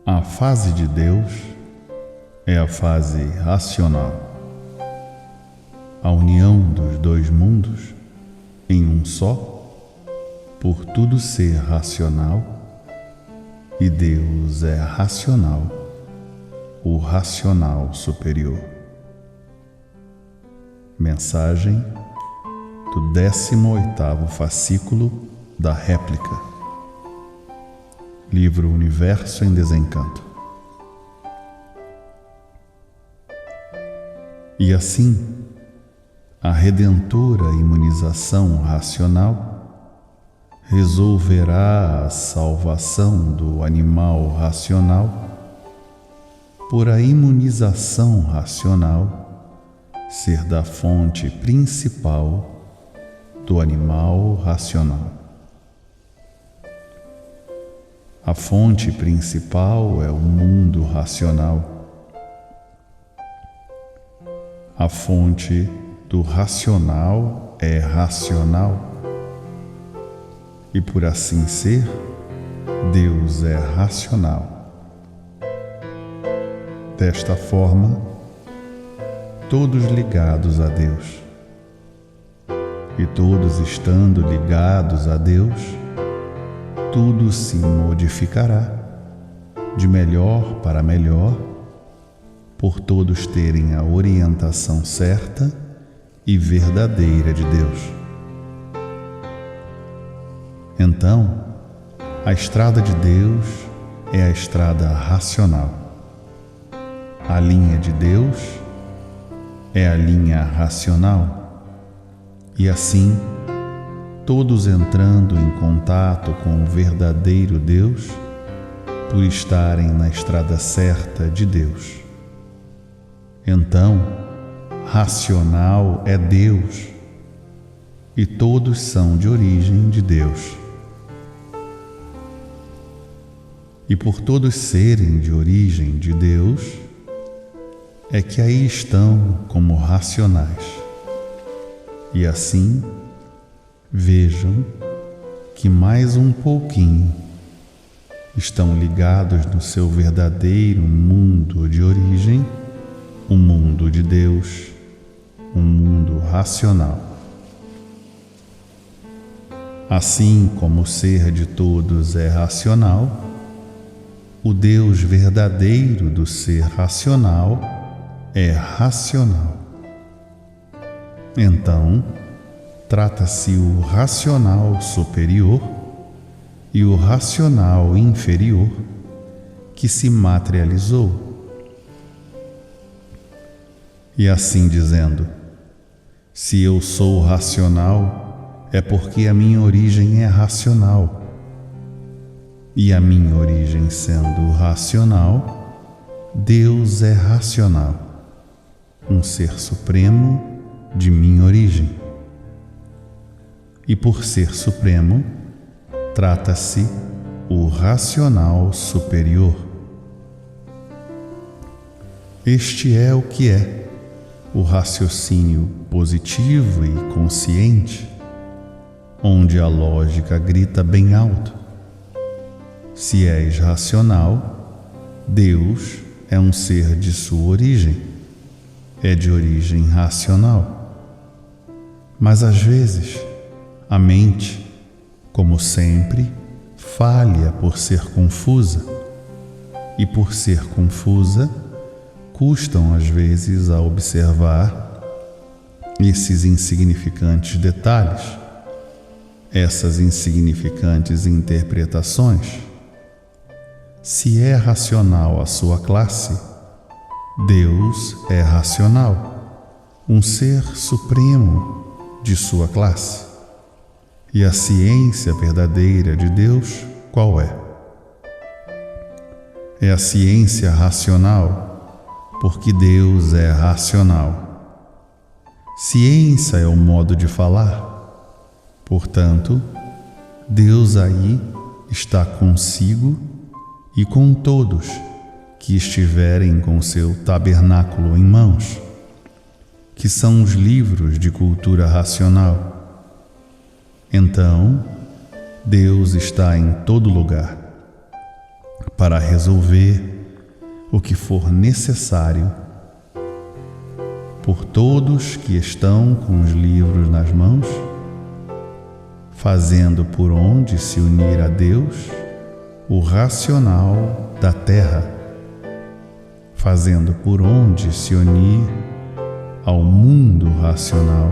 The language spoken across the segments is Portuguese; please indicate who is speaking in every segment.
Speaker 1: A fase de Deus é a fase racional, a união dos dois mundos em um só, por tudo ser racional, e Deus é racional, o racional superior. Mensagem do 18º fascículo da réplica, livro Universo em Desencanto. E assim, a redentora imunização racional resolverá a salvação do animal racional por a imunização racional ser da fonte principal do animal racional. A fonte principal é o mundo racional. A fonte do racional é racional. E por assim ser, Deus é racional. Desta forma, todos ligados a Deus, e todos estando ligados a Deus, tudo se modificará de melhor para melhor, por todos terem a orientação certa e verdadeira de Deus. Então, a estrada de Deus é a estrada racional. A linha de Deus é a linha racional. E assim, todos entrando em contato com o verdadeiro Deus, por estarem na estrada certa de Deus. Então, racional é Deus, e todos são de origem de Deus. E por todos serem de origem de Deus, é que aí estão como racionais. E assim, vejam que mais um pouquinho estão ligados no seu verdadeiro mundo de origem, o mundo de Deus, um mundo racional. Assim como o ser de todos é racional, o Deus verdadeiro do ser racional é racional. Então, trata-se o racional superior e o racional inferior que se materializou. E assim dizendo, se eu sou racional, é porque a minha origem é racional. E a minha origem sendo racional, Deus é racional, um ser supremo de minha origem. E por ser supremo, trata-se o racional superior. Este é o que é o raciocínio positivo e consciente, onde a lógica grita bem alto. Se és racional, Deus é um ser de sua origem, é de origem racional. Mas às vezes, a mente, como sempre, falha por ser confusa, e por ser confusa, custam às vezes a observar esses insignificantes detalhes, essas insignificantes interpretações. Se é racional a sua classe, Deus é racional, um ser supremo de sua classe. E a ciência verdadeira de Deus, qual é? É a ciência racional, porque Deus é racional. Ciência é o modo de falar. Portanto, Deus aí está consigo e com todos que estiverem com seu tabernáculo em mãos, que são os livros de cultura racional. Então, Deus está em todo lugar, para resolver o que for necessário por todos que estão com os livros nas mãos, fazendo por onde se unir a Deus o racional da terra, fazendo por onde se unir ao mundo racional,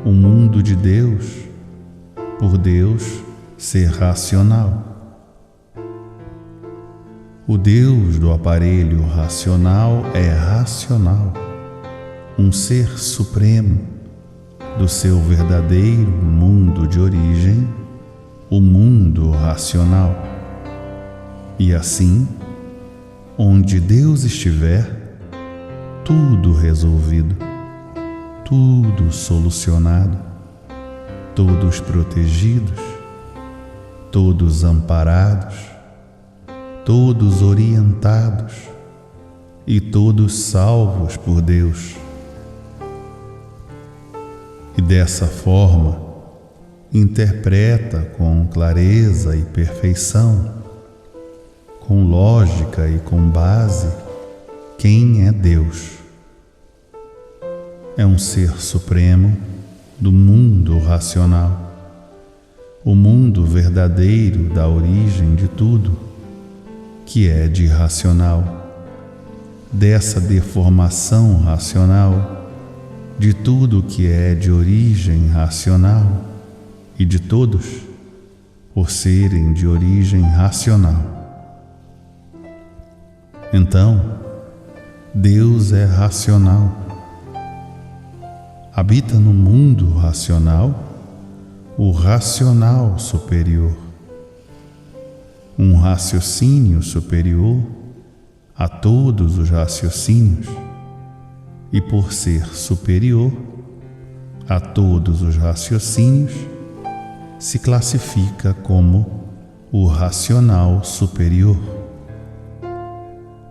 Speaker 1: o mundo de Deus, por Deus ser racional. O Deus do aparelho racional é racional, um ser supremo do seu verdadeiro mundo de origem, o mundo racional. E assim, onde Deus estiver, tudo resolvido, tudo solucionado, todos protegidos, todos amparados, todos orientados e todos salvos por Deus. E dessa forma, interpreta com clareza e perfeição, com lógica e com base, quem é Deus. É um ser supremo do mundo racional, o mundo verdadeiro da origem de tudo, que é de racional, dessa deformação racional, de tudo que é de origem racional e de todos por serem de origem racional. Então, Deus é racional. Habita no mundo racional o racional superior, um raciocínio superior a todos os raciocínios, e por ser superior a todos os raciocínios, se classifica como o racional superior.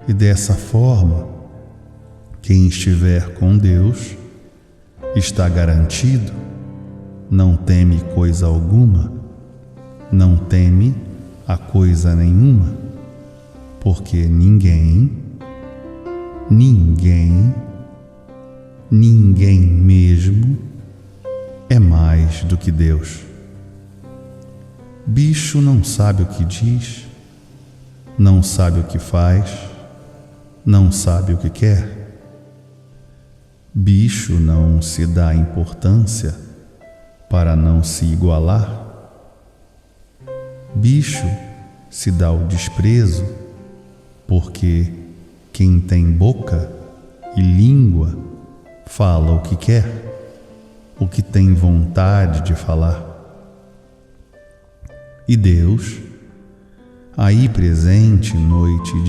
Speaker 1: E dessa forma, quem estiver com Deus está garantido, não teme coisa alguma, não teme a coisa nenhuma, porque ninguém mesmo é mais do que Deus. Bicho não sabe o que diz, não sabe o que faz, não sabe o que quer. Bicho não se dá importância para não se igualar. Bicho se dá o desprezo porque quem tem boca e língua fala o que quer, o que tem vontade de falar. E Deus, aí presente noite e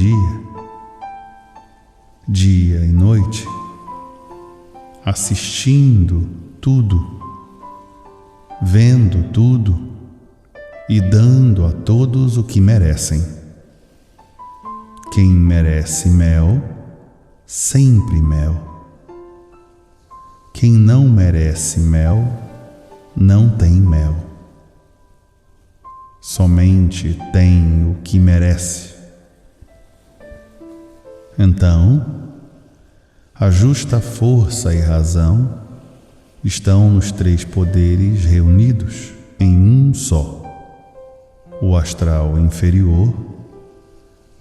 Speaker 1: dia e noite, assistindo tudo, vendo tudo e dando a todos o que merecem. Quem merece mel, sempre mel. Quem não merece mel, não tem mel. Somente tem o que merece. Então, a justa força e razão estão nos três poderes reunidos em um só: o astral inferior,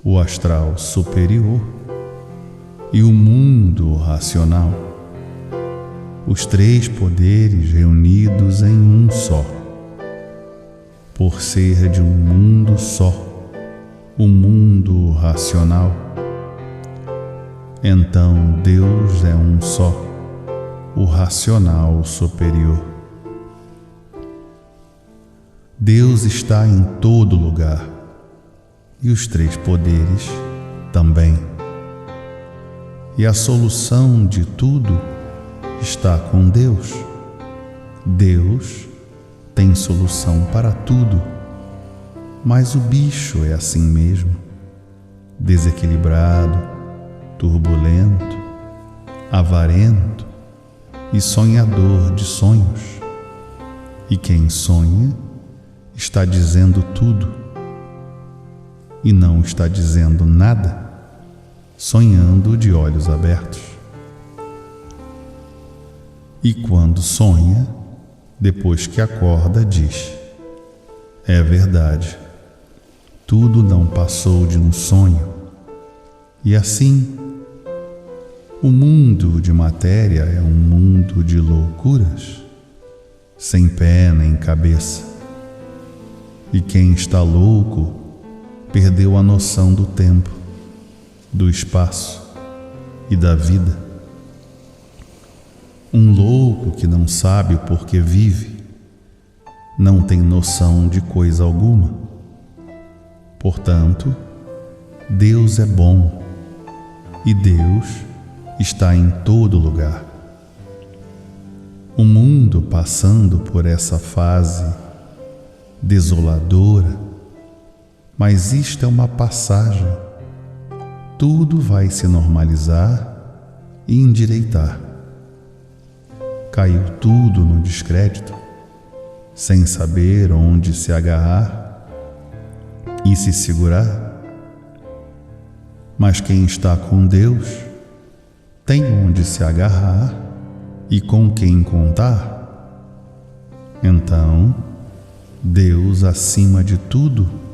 Speaker 1: o astral superior e o mundo racional. Os três poderes reunidos em um só, por ser de um mundo só, o mundo racional. Então Deus é um só, o racional superior. Deus está em todo lugar, e os três poderes também. E a solução de tudo está com Deus. Deus tem solução para tudo, mas o bicho é assim mesmo, desequilibrado, turbulento, avarento e sonhador de sonhos. E quem sonha está dizendo tudo. e não está dizendo nada, sonhando de olhos abertos. E quando sonha, depois que acorda, diz: é verdade, tudo não passou de um sonho. E assim, o mundo de matéria é um mundo de loucuras, sem pé nem cabeça. E quem está louco perdeu a noção do tempo, do espaço e da vida. Um louco que não sabe o porquê vive, não tem noção de coisa alguma. Portanto, Deus é bom e Deus está em todo lugar. O mundo passando por essa fase desoladora, mas isto é uma passagem. Tudo vai se normalizar e endireitar. Caiu tudo no descrédito, sem saber onde se agarrar e se segurar. Mas quem está com Deus tem onde se agarrar e com quem contar. Então, Deus acima de tudo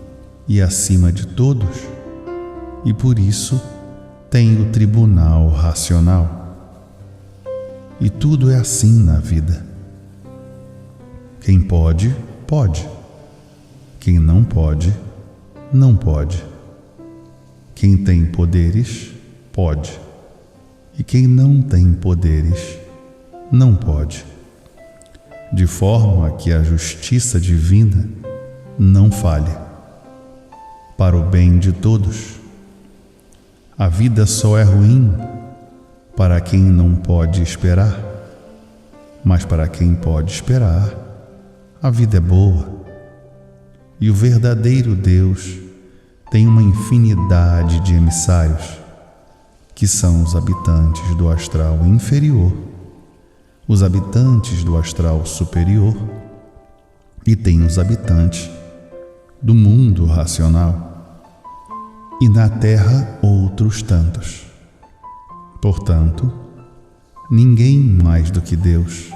Speaker 1: e acima de todos, e por isso tem o tribunal racional. E tudo é assim na vida. Quem pode, pode. Quem não pode, não pode. Quem tem poderes, pode. E quem não tem poderes, não pode. De forma que a justiça divina não falhe, para o bem de todos. A vida só é ruim para quem não pode esperar, mas para quem pode esperar, a vida é boa. E o verdadeiro Deus tem uma infinidade de emissários, que são os habitantes do astral inferior, os habitantes do astral superior, e tem os habitantes do mundo racional, e na Terra outros tantos. Portanto, ninguém mais do que Deus,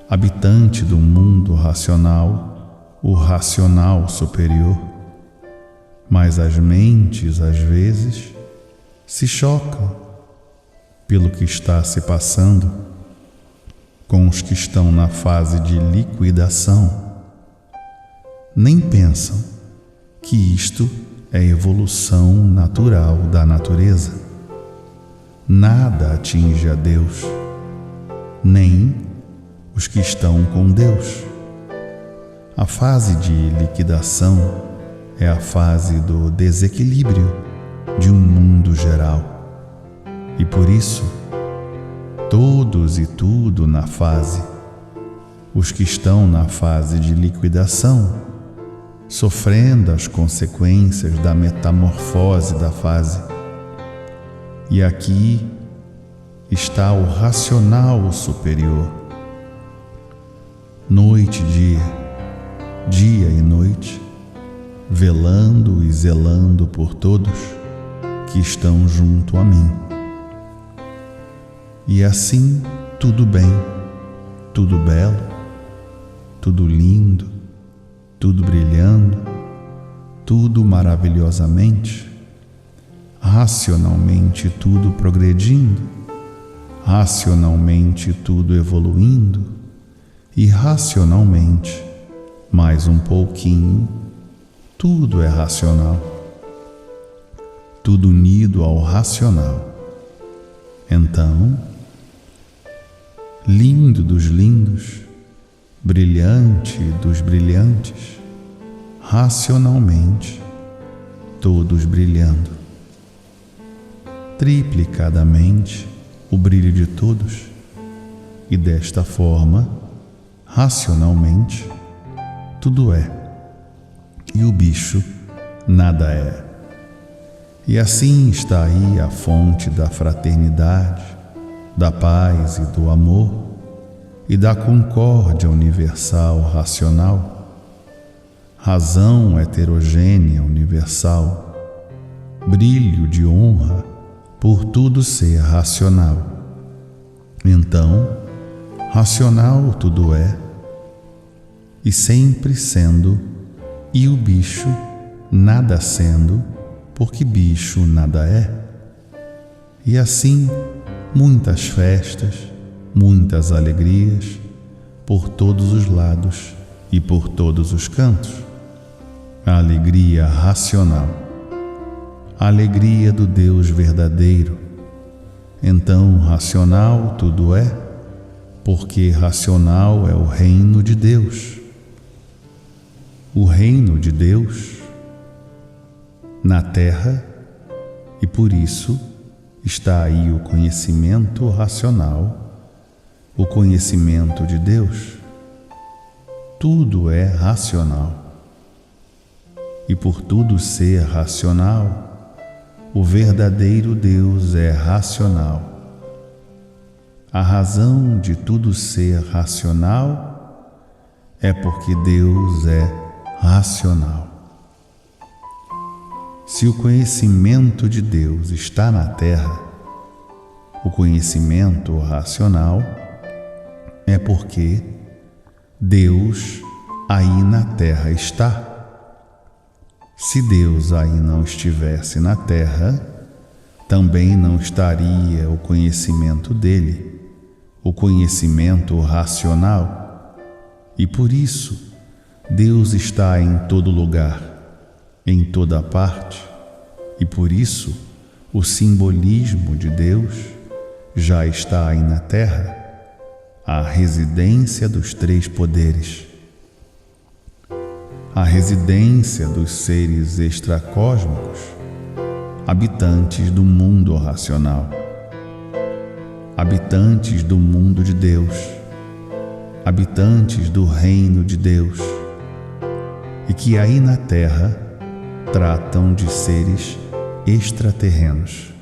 Speaker 1: habitante do mundo racional, o racional superior. Mas as mentes, às vezes, se chocam pelo que está se passando com os que estão na fase de liquidação. Nem pensam que isto é evolução natural da natureza. Nada atinge a Deus, nem os que estão com Deus. A fase de liquidação é a fase do desequilíbrio de um mundo geral. E por isso, todos e tudo na fase, os que estão na fase de liquidação, sofrendo as consequências da metamorfose da fase. E aqui está o racional superior. Noite e dia, dia e noite, velando e zelando por todos que estão junto a mim. E assim tudo bem, tudo belo, tudo lindo, tudo brilhando, tudo maravilhosamente, racionalmente tudo progredindo, racionalmente tudo evoluindo e racionalmente, mais um pouquinho, tudo é racional, tudo unido ao racional. Então, lindo dos lindos, brilhante dos brilhantes, racionalmente, todos brilhando. Triplicadamente o brilho de todos, e desta forma, racionalmente, tudo é, e o bicho nada é. E assim está aí a fonte da fraternidade, da paz e do amor, e da concórdia universal racional, razão heterogênea universal, brilho de honra por tudo ser racional. Então, racional tudo é, e sempre sendo, e o bicho nada sendo, porque bicho nada é. E assim, muitas festas, muitas alegrias, por todos os lados e por todos os cantos. A alegria racional, a alegria do Deus verdadeiro. Então, racional tudo é, porque racional é o reino de Deus. O reino de Deus na terra, e por isso está aí o conhecimento racional, o conhecimento de Deus. Tudo é racional. E por tudo ser racional, o verdadeiro Deus é racional. A razão de tudo ser racional é porque Deus é racional. Se o conhecimento de Deus está na terra, o conhecimento racional, é porque Deus aí na terra está. Se Deus aí não estivesse na terra, também não estaria o conhecimento dele, o conhecimento racional. E por isso, Deus está em todo lugar, em toda parte, e por isso o simbolismo de Deus já está aí na terra, a residência dos três poderes, a residência dos seres extracósmicos, habitantes do mundo racional, habitantes do mundo de Deus, habitantes do reino de Deus, e que aí na terra tratam de seres extraterrenos.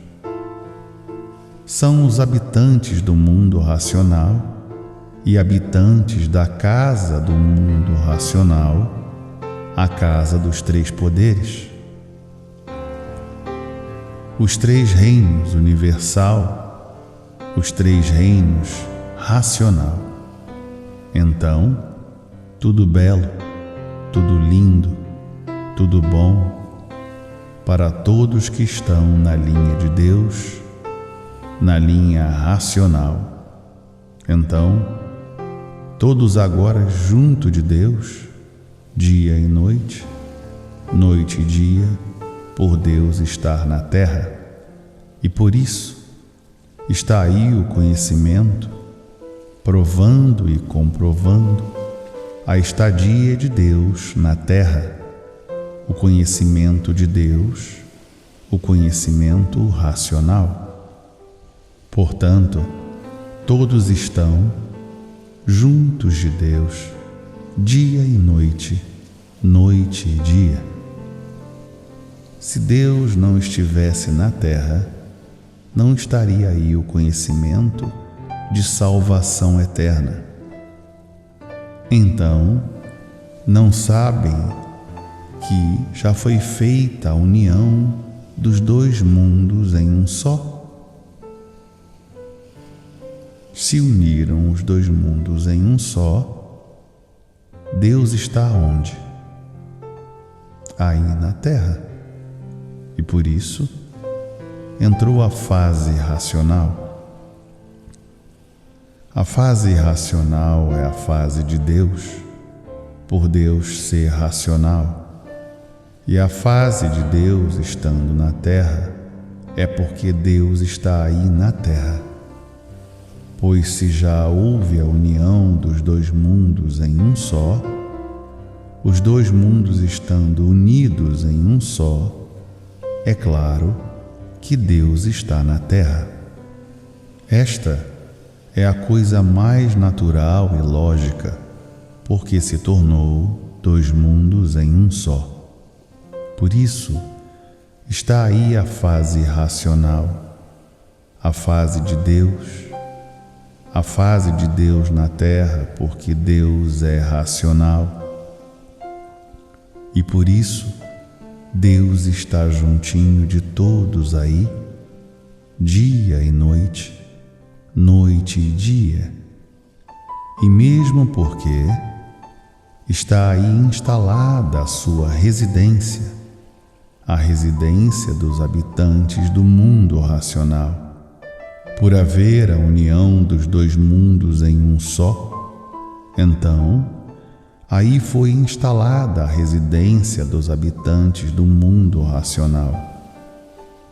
Speaker 1: São os habitantes do mundo racional e habitantes da casa do mundo racional, a casa dos três poderes. Os três reinos universal, os três reinos racional. Então, tudo belo, tudo lindo, tudo bom, para todos que estão na linha de Deus, na linha racional. Então, todos agora junto de Deus, dia e noite, noite e dia, por Deus estar na terra. E por isso está aí o conhecimento, provando e comprovando a estadia de Deus na terra, o conhecimento de Deus, o conhecimento racional. Portanto, todos estão juntos de Deus, dia e noite, noite e dia. Se Deus não estivesse na terra, não estaria aí o conhecimento de salvação eterna. Então, não sabem que já foi feita a união dos dois mundos em um só? Se uniram os dois mundos em um só, Deus está onde? Aí na terra. E por isso, entrou a fase racional. A fase racional é a fase de Deus, por Deus ser racional. E a fase de Deus estando na terra é porque Deus está aí na terra. Pois se já houve a união dos dois mundos em um só, os dois mundos estando unidos em um só, é claro que Deus está na terra. Esta é a coisa mais natural e lógica, porque se tornou dois mundos em um só. Por isso, está aí a fase racional, a fase de Deus, a fase de Deus na terra, porque Deus é racional. E por isso, Deus está juntinho de todos aí, dia e noite, noite e dia. E mesmo porque está aí instalada a sua residência, a residência dos habitantes do mundo racional. Por haver a união dos dois mundos em um só, então, aí foi instalada a residência dos habitantes do mundo racional,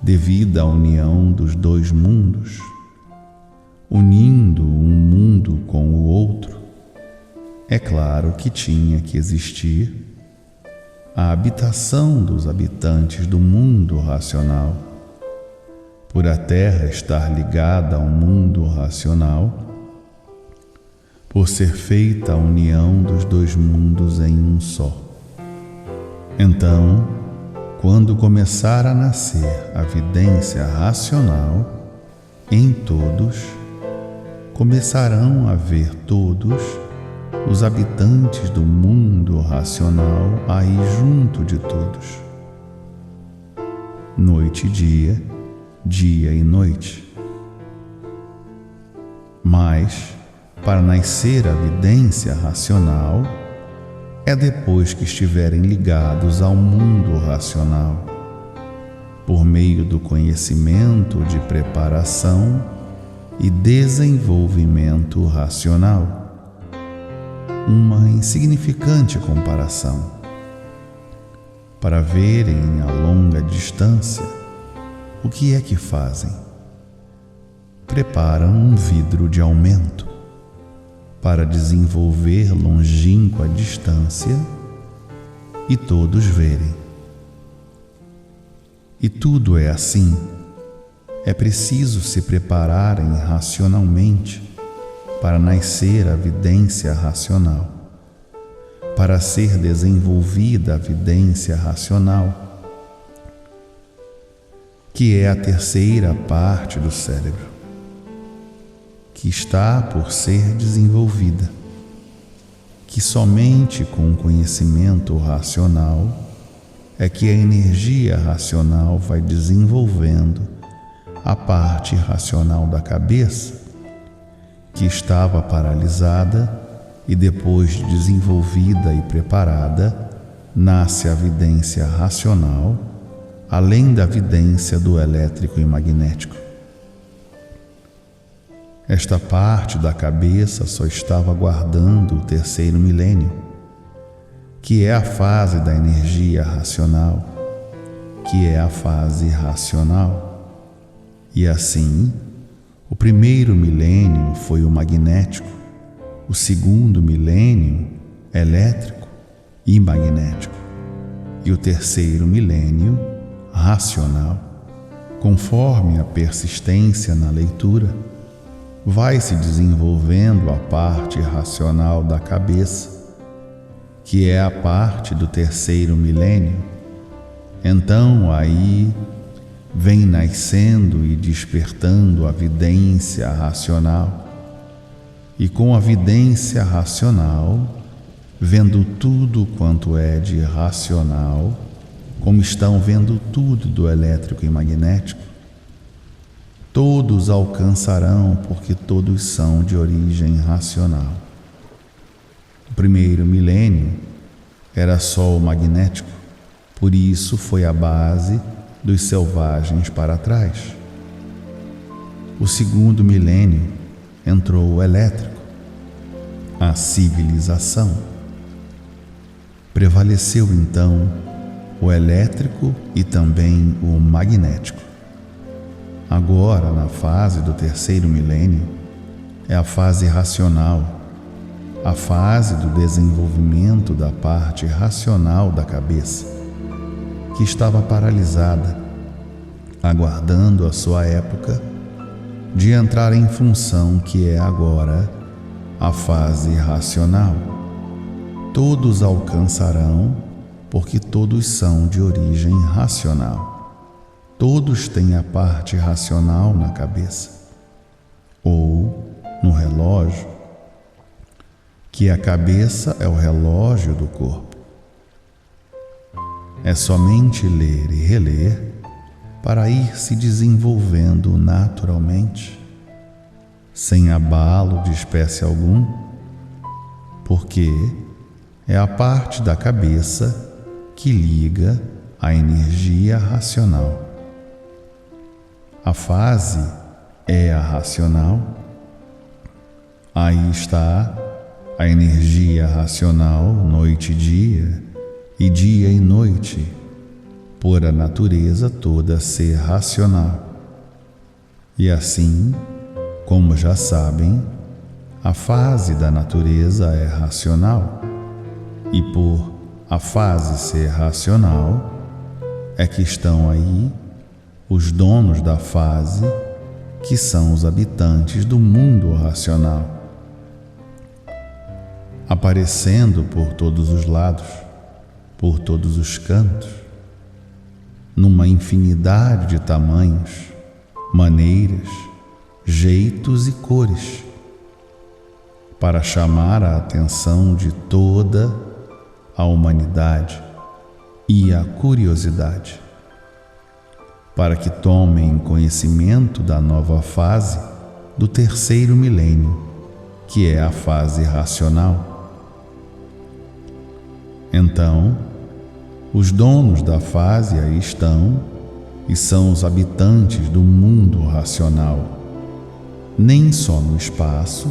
Speaker 1: devido à união dos dois mundos, unindo um mundo com o outro. É claro que tinha que existir a habitação dos habitantes do mundo racional. Por a Terra estar ligada ao mundo racional, por ser feita a união dos dois mundos em um só. Então, quando começar a nascer a vidência racional, em todos, começarão a ver todos os habitantes do mundo racional aí junto de todos. Noite e dia, dia e noite. Mas, para nascer a vidência racional, é depois que estiverem ligados ao mundo racional, por meio do conhecimento de preparação e desenvolvimento racional. Uma insignificante comparação, para verem a longa distância o que é que fazem. Preparam um vidro de aumento para desenvolver longínqua distância e todos verem. E tudo é assim. É preciso se prepararem racionalmente para nascer a vidência racional, para ser desenvolvida a vidência racional, que é a terceira parte do cérebro, que está por ser desenvolvida, que somente com o conhecimento racional é que a energia racional vai desenvolvendo a parte racional da cabeça, que estava paralisada, e depois de desenvolvida e preparada, nasce a vidência racional, além da vidência do elétrico e magnético. Esta parte da cabeça só estava aguardando o terceiro milênio, que é a fase da energia racional, que é a fase racional. E assim, o primeiro milênio foi o magnético, o segundo milênio, elétrico e magnético, e o terceiro milênio, racional. Conforme a persistência na leitura, vai se desenvolvendo a parte racional da cabeça, que é a parte do terceiro milênio. Então aí vem nascendo e despertando a vidência racional, e com a vidência racional, vendo tudo quanto é de racional, como estão vendo tudo do elétrico e magnético, todos alcançarão, porque todos são de origem racional. O primeiro milênio era só o magnético, por isso foi a base dos selvagens para trás. O segundo milênio entrou o elétrico, a civilização. Prevaleceu então o elétrico e também o magnético. Agora, na fase do terceiro milênio, é a fase racional, a fase do desenvolvimento da parte racional da cabeça, que estava paralisada, aguardando a sua época de entrar em função, que é agora a fase racional. Todos alcançarão, porque todos são de origem racional. Todos têm a parte racional na cabeça, ou no relógio, que a cabeça é o relógio do corpo. É somente ler e reler para ir se desenvolvendo naturalmente, sem abalo de espécie algum, porque é a parte da cabeça que liga a energia racional. A fase é a racional. Aí está a energia racional, noite e dia e noite, por a natureza toda ser racional. E assim, como já sabem, a fase da natureza é racional, e por a fase ser racional, é que estão aí os donos da fase, que são os habitantes do mundo racional, aparecendo por todos os lados, por todos os cantos, numa infinidade de tamanhos, maneiras, jeitos e cores, para chamar a atenção de toda a humanidade e a curiosidade, para que tomem conhecimento da nova fase do terceiro milênio, que é a fase racional. Então, os donos da fase aí estão e são os habitantes do mundo racional, nem só no espaço,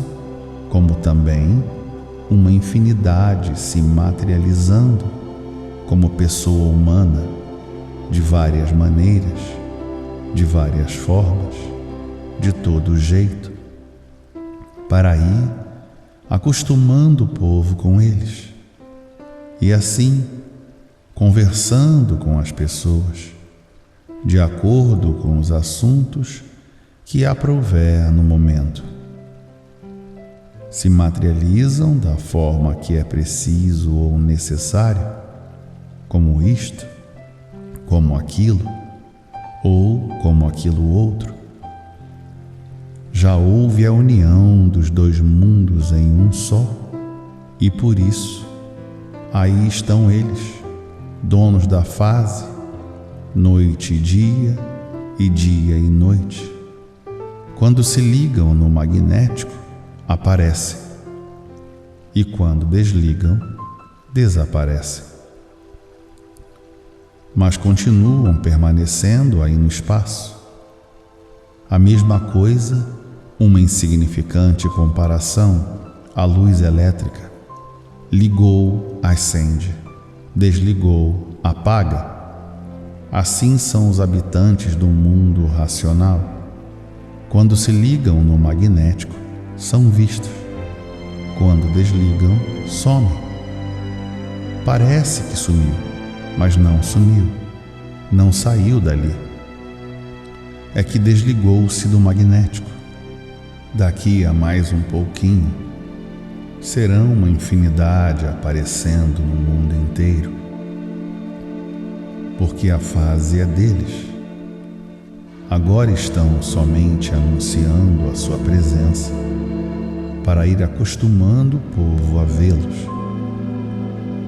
Speaker 1: como também uma infinidade se materializando como pessoa humana, de várias maneiras, de várias formas, de todo jeito, para ir acostumando o povo com eles, e assim conversando com as pessoas, de acordo com os assuntos que aprouver no momento. Se materializam da forma que é preciso ou necessário, como isto, como aquilo, ou como aquilo outro. Já houve a união dos dois mundos em um só, e por isso, aí estão eles, donos da fase, noite e dia e noite. Quando se ligam no magnético, aparecem, e quando desligam, desaparecem. Mas continuam permanecendo aí no espaço. A mesma coisa, uma insignificante comparação, a luz elétrica. Ligou, acende, desligou, apaga. Assim são os habitantes do mundo racional. Quando se ligam no magnético, são vistos. Quando desligam, somem. Parece que sumiu, mas não sumiu, não saiu dali. É que desligou-se do magnético. Daqui a mais um pouquinho, serão uma infinidade aparecendo no mundo inteiro, porque a fase é deles. Agora estão somente anunciando a sua presença, para ir acostumando o povo a vê-los,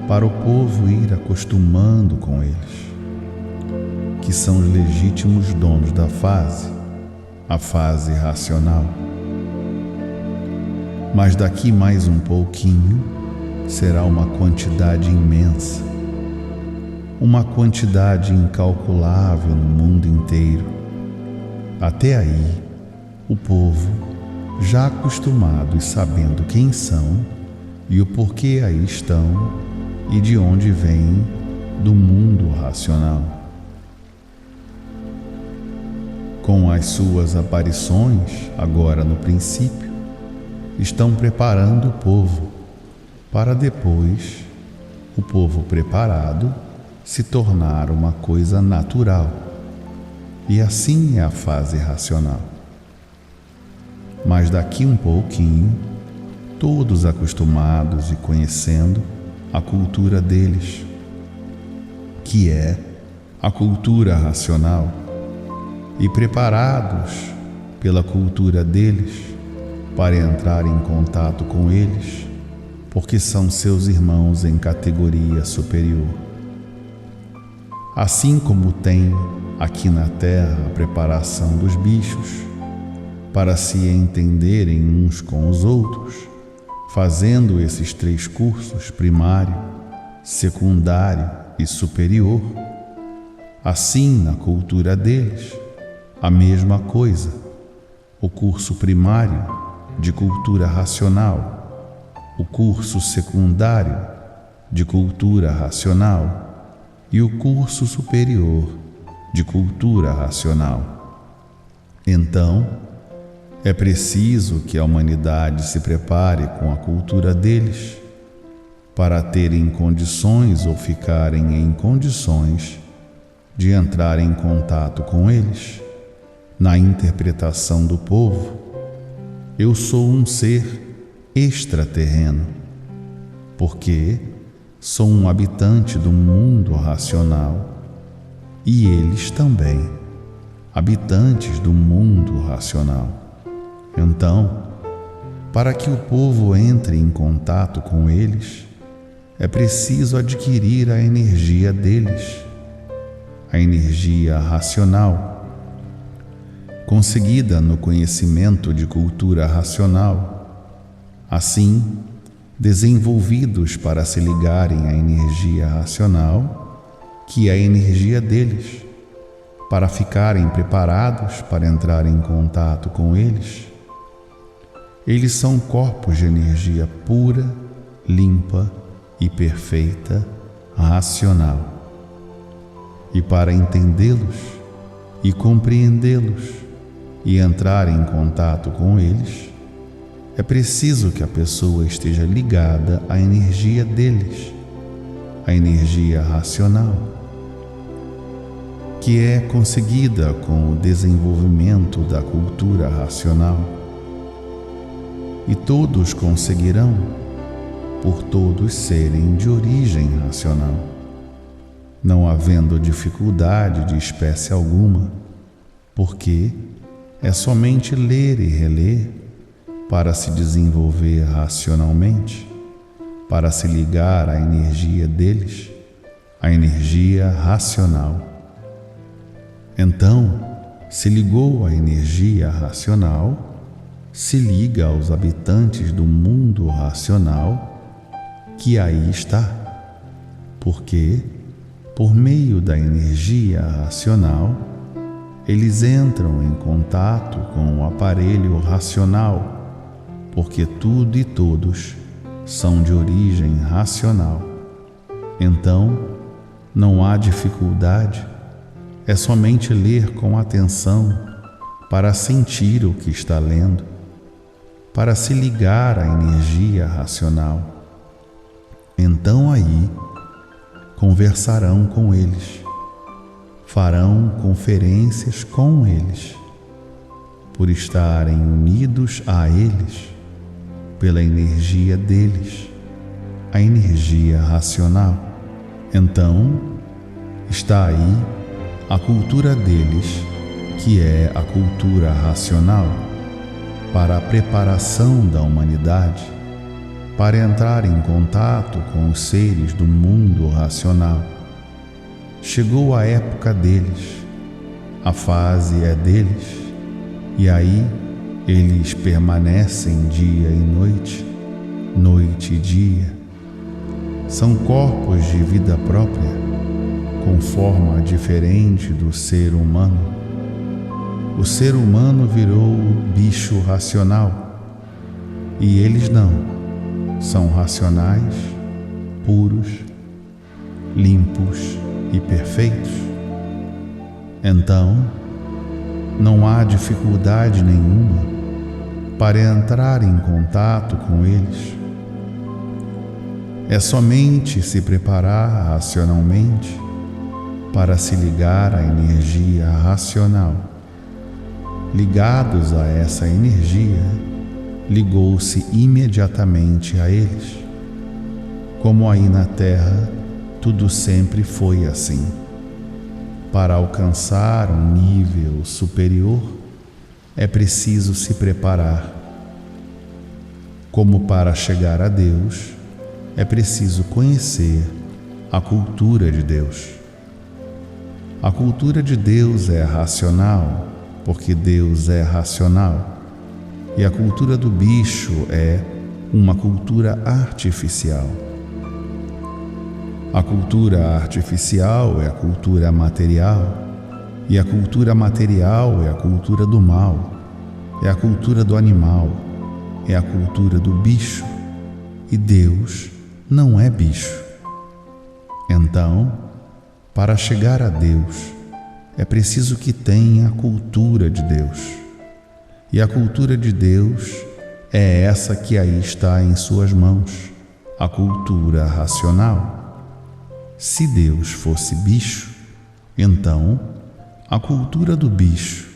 Speaker 1: para o povo ir acostumando com eles, que são os legítimos donos da fase, a fase racional. Mas daqui mais um pouquinho será uma quantidade imensa, uma quantidade incalculável no mundo inteiro. Até aí, o povo, já acostumado e sabendo quem são e o porquê aí estão e de onde vêm, do mundo racional. Com as suas aparições, agora no princípio, estão preparando o povo para depois, o povo preparado, se tornar uma coisa natural. E assim é a fase racional. Mas daqui um pouquinho, todos acostumados e conhecendo a cultura deles, que é a cultura racional, e preparados pela cultura deles para entrar em contato com eles, porque são seus irmãos em categoria superior. Assim como tem aqui na Terra a preparação dos bichos para se entenderem uns com os outros, fazendo esses 3 cursos, primário, secundário e superior, assim na cultura deles, a mesma coisa, o curso primário de cultura racional, o curso secundário de cultura racional e o curso superior de cultura racional. Então, é preciso que a humanidade se prepare com a cultura deles para terem condições ou ficarem em condições de entrar em contato com eles. Na interpretação do povo, eu sou um ser extraterreno, porque sou um habitante do mundo racional e eles também, habitantes do mundo racional. Então, para que o povo entre em contato com eles, é preciso adquirir a energia deles, a energia racional, conseguida no conhecimento de cultura racional, assim, desenvolvidos para se ligarem à energia racional, que é a energia deles, para ficarem preparados para entrar em contato com eles. Eles são corpos de energia pura, limpa e perfeita, racional. E para entendê-los e compreendê-los e entrar em contato com eles, é preciso que a pessoa esteja ligada à energia deles, a energia racional, que é conseguida com o desenvolvimento da cultura racional. E todos conseguirão, por todos serem de origem racional, não havendo dificuldade de espécie alguma, porque é somente ler e reler para se desenvolver racionalmente, para se ligar à energia deles, a energia racional. Então, se ligou à energia racional, se liga aos habitantes do mundo racional que aí está, porque, por meio da energia racional, eles entram em contato com o aparelho racional, porque tudo e todos são de origem racional. Então, não há dificuldade, é somente ler com atenção para sentir o que está lendo, para se ligar à energia racional. Então aí conversarão com eles, farão conferências com eles, por estarem unidos a eles, pela energia deles, a energia racional. Então está aí a cultura deles, que é a cultura racional, para a preparação da humanidade, para entrar em contato com os seres do mundo racional. Chegou a época deles, a fase é deles, e aí eles permanecem dia e noite, noite e dia. São corpos de vida própria, com forma diferente do ser humano. O ser humano virou bicho racional, e eles não, são racionais, puros, limpos e perfeitos. Então, não há dificuldade nenhuma para entrar em contato com eles. É somente se preparar racionalmente para se ligar à energia racional. Ligados a essa energia, ligou-se imediatamente a eles. Como aí na Terra, tudo sempre foi assim. Para alcançar um nível superior, é preciso se preparar. Como para chegar a Deus, é preciso conhecer a cultura de Deus. A cultura de Deus é racional, porque Deus é racional. E a cultura do bicho é uma cultura artificial. A cultura artificial é a cultura material, e a cultura material é a cultura do mal, é a cultura do animal, é a cultura do bicho, e Deus não é bicho. Então, para chegar a Deus, é preciso que tenha a cultura de Deus. E a cultura de Deus é essa que aí está em suas mãos, a cultura racional. Se Deus fosse bicho, então a cultura do bicho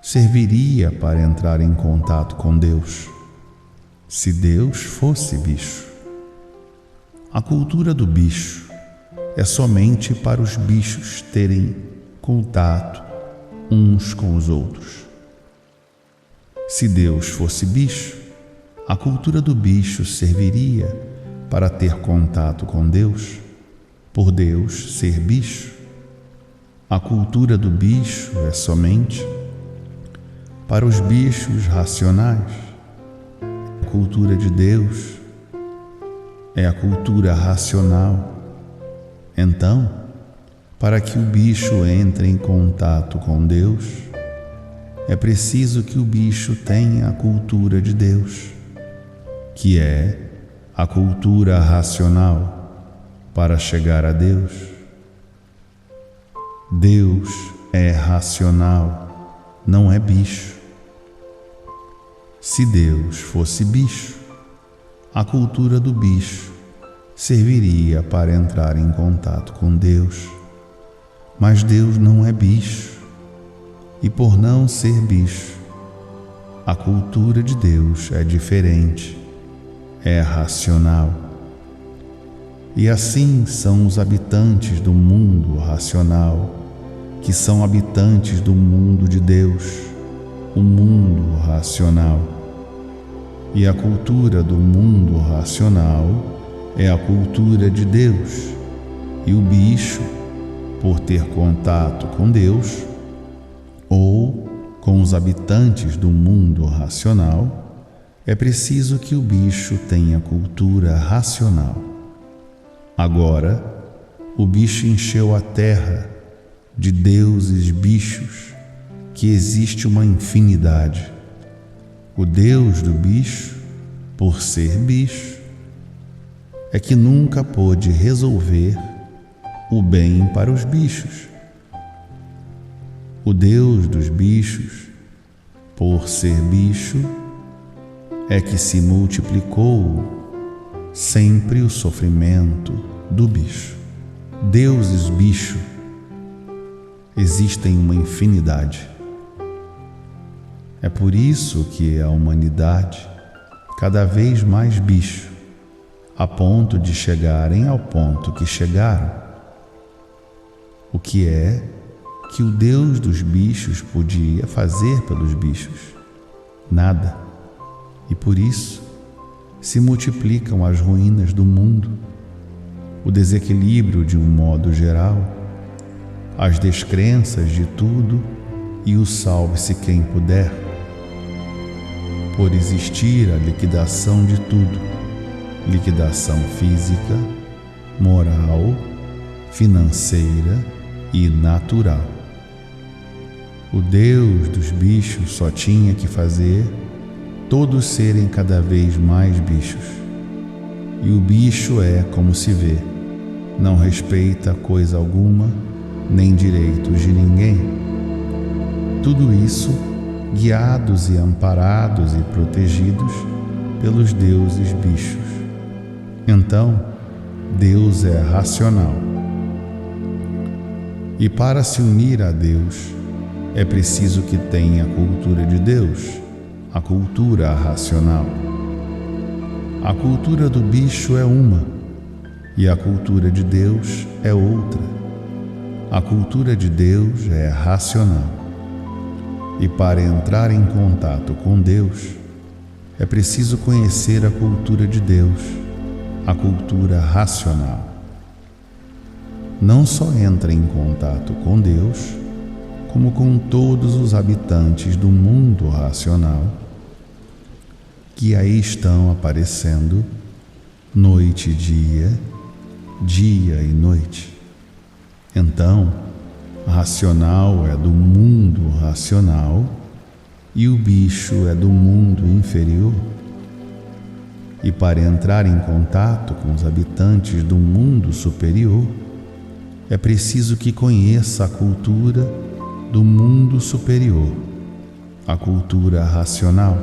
Speaker 1: serviria para entrar em contato com Deus. Se Deus fosse bicho, a cultura do bicho é somente para os bichos terem contato uns com os outros. Se Deus fosse bicho, a cultura do bicho serviria para ter contato com Deus, por Deus ser bicho. A cultura do bicho é somente para os bichos racionais. A cultura de Deus é a cultura racional. Então, para que o bicho entre em contato com Deus, é preciso que o bicho tenha a cultura de Deus, que é a cultura racional, para chegar a Deus. Deus é racional, não é bicho. Se Deus fosse bicho, a cultura do bicho serviria para entrar em contato com Deus. Mas Deus não é bicho, e por não ser bicho, a cultura de Deus é diferente, é racional. E assim são os habitantes do mundo racional, que são habitantes do mundo de Deus, o mundo racional. E a cultura do mundo racional é a cultura de Deus, e o bicho, por ter contato com Deus, ou com os habitantes do mundo racional, é preciso que o bicho tenha cultura racional. Agora, o bicho encheu a terra de deuses bichos, que existe uma infinidade. O Deus do bicho, por ser bicho, é que nunca pôde resolver o bem para os bichos. O Deus dos bichos, por ser bicho, é que se multiplicou sempre o sofrimento do bicho. Deuses bicho existem uma infinidade. É por isso que a humanidade cada vez mais bicho, a ponto de chegarem ao ponto que chegaram. O que é que o Deus dos bichos podia fazer pelos bichos? Nada. E por isso se multiplicam as ruínas do mundo, o desequilíbrio de um modo geral, as descrenças de tudo e o salve-se quem puder. Por existir a liquidação de tudo, liquidação física, moral, financeira e natural. O Deus dos bichos só tinha que fazer todos serem cada vez mais bichos. E o bicho é como se vê, não respeita coisa alguma, nem direitos de ninguém. Tudo isso guiados e amparados e protegidos pelos deuses bichos. Então, Deus é racional. E para se unir a Deus, é preciso que tenha a cultura de Deus, a cultura racional. A cultura do bicho é uma, e a cultura de Deus é outra. A cultura de Deus é racional. E para entrar em contato com Deus, é preciso conhecer a cultura de Deus, a cultura racional. não só entra em contato com Deus, como com todos os habitantes do mundo racional, que aí estão aparecendo noite e dia, dia e noite. Então, racional é do mundo racional e o bicho é do mundo inferior. E para entrar em contato com os habitantes do mundo superior, é preciso que conheça a cultura do mundo superior, a cultura racional.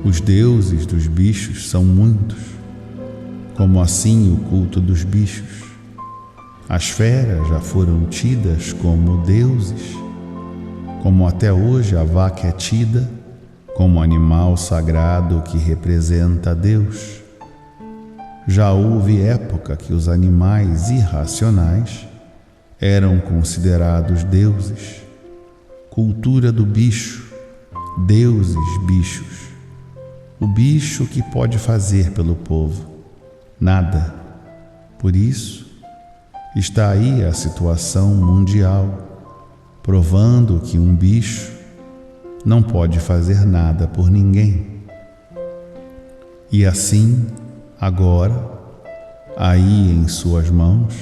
Speaker 1: Os deuses dos bichos são muitos, como assim o culto dos bichos. As feras já foram tidas como deuses, como até hoje a vaca é tida como animal sagrado que representa Deus. Já houve época que os animais irracionais eram considerados deuses. Cultura do bicho, deuses bichos. O bicho que pode fazer pelo povo? Nada. Por isso, está aí a situação mundial, provando que um bicho não pode fazer nada por ninguém. E assim, agora, aí em suas mãos,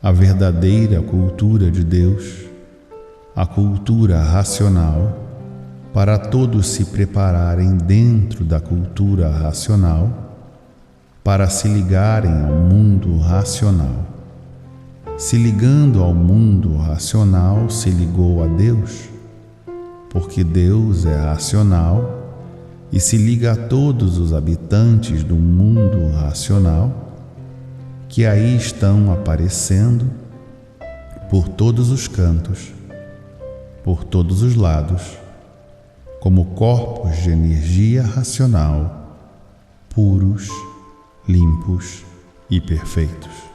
Speaker 1: a verdadeira cultura de Deus, a cultura racional, para todos se prepararem dentro da cultura racional, para se ligarem ao mundo racional. Se ligando ao mundo racional, se ligou a Deus, porque Deus é racional e se liga a todos os habitantes do mundo racional, que aí estão aparecendo por todos os cantos, por todos os lados, como corpos de energia racional, puros, limpos e perfeitos.